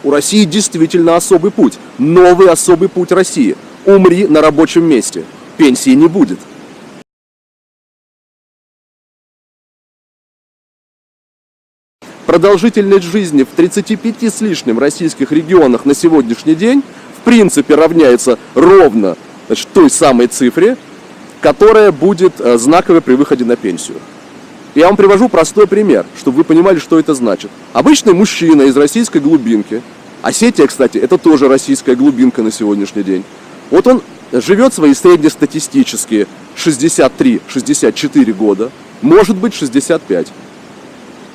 У России действительно особый путь. Новый особый путь России. Умри на рабочем месте. Пенсии не будет. Продолжительность жизни в 35 с лишним российских регионах на сегодняшний день в принципе равняется ровно, значит, той самой цифре, которая будет знаковой при выходе на пенсию. Я вам привожу простой пример, чтобы вы понимали, что это значит. Обычный мужчина из российской глубинки, Осетия, кстати, это тоже российская глубинка на сегодняшний день. Вот он живет свои среднестатистические 63-64 года, может быть 65.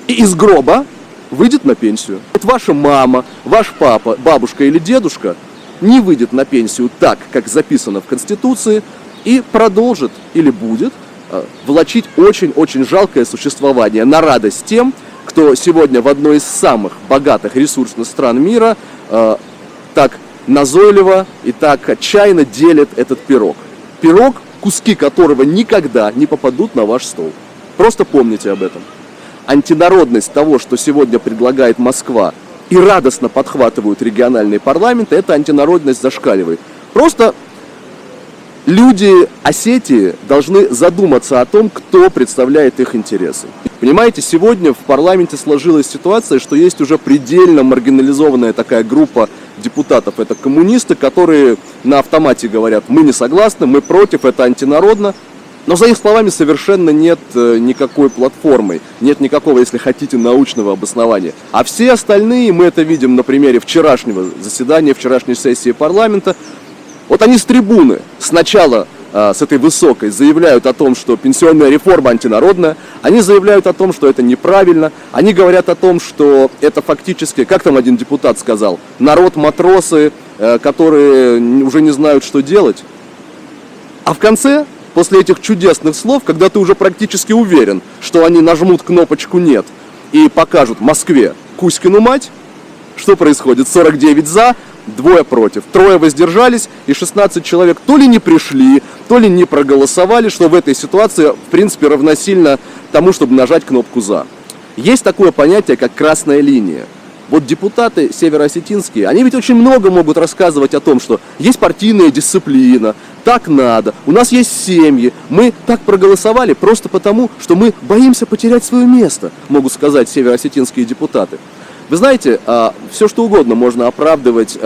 И из гроба выйдет на пенсию. Вот ваша мама, ваш папа, бабушка или дедушка не выйдет на пенсию так, как записано в Конституции, и продолжит или будет влачить очень-очень жалкое существование на радость тем, кто сегодня в одной из самых богатых ресурсных стран мира так назойливо и так отчаянно делит этот пирог. Пирог, куски которого никогда не попадут на ваш стол. Просто помните об этом. Антинародность того, что сегодня предлагает Москва, и радостно подхватывают региональные парламенты, эта антинародность зашкаливает. Просто люди Осетии должны задуматься о том, кто представляет их интересы. Понимаете, сегодня в парламенте сложилась ситуация, что есть уже предельно маргинализованная такая группа депутатов. Это коммунисты, которые на автомате говорят: мы не согласны, мы против, это антинародно. Но за их словами совершенно нет никакой платформы, нет никакого, если хотите, научного обоснования. А все остальные, мы это видим на примере вчерашнего заседания, вчерашней сессии парламента, вот они с трибуны сначала с этой высокой заявляют о том, что пенсионная реформа антинародная, они заявляют о том, что это неправильно, они говорят о том, что это фактически, как там один депутат сказал, народ-матросы, которые уже не знают, что делать. А в конце, после этих чудесных слов, когда ты уже практически уверен, что они нажмут кнопочку «нет» и покажут Москве Кузькину мать, что происходит? 49 за, 2 против, 3 воздержались, и 16 человек то ли не пришли, то ли не проголосовали, что в этой ситуации, в принципе, равносильно тому, чтобы нажать кнопку «за». Есть такое понятие, как красная линия. Вот депутаты североосетинские, они ведь очень много могут рассказывать о том, что есть партийная дисциплина, так надо, у нас есть семьи, мы так проголосовали просто потому, что мы боимся потерять свое место, могут сказать североосетинские депутаты. Вы знаете, все что угодно можно оправдывать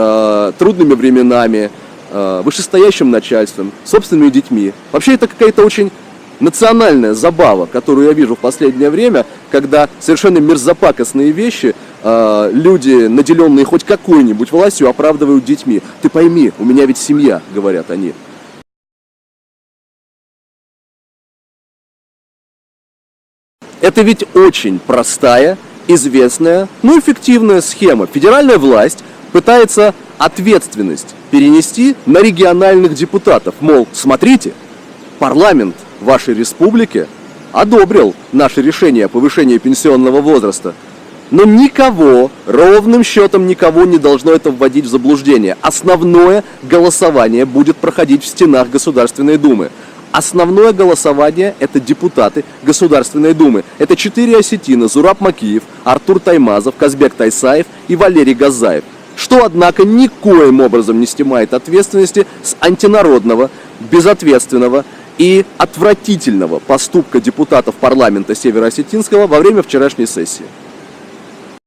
трудными временами, вышестоящим начальством, собственными детьми. Вообще это какая-то очень национальная забава, которую я вижу в последнее время, когда совершенно мерзопакостные вещи люди, наделенные хоть какой-нибудь властью, оправдывают детьми. Ты пойми, у меня ведь семья, говорят они. Это ведь очень простая, известная, но эффективная схема. Федеральная власть пытается ответственность перенести на региональных депутатов. Мол, смотрите, парламент вашей республики одобрил наше решение о повышении пенсионного возраста. Но никого, ровным счетом никого не должно это вводить в заблуждение. Основное голосование будет проходить в стенах Государственной Думы. Основное голосование – это депутаты Государственной Думы. Это 4 осетина: Зураб Макиев, Артур Таймазов, Казбек Тайсаев и Валерий Газаев. Что, однако, никоим образом не снимает ответственности с антинародного, безответственного и отвратительного поступка депутатов парламента Североосетинского во время вчерашней сессии.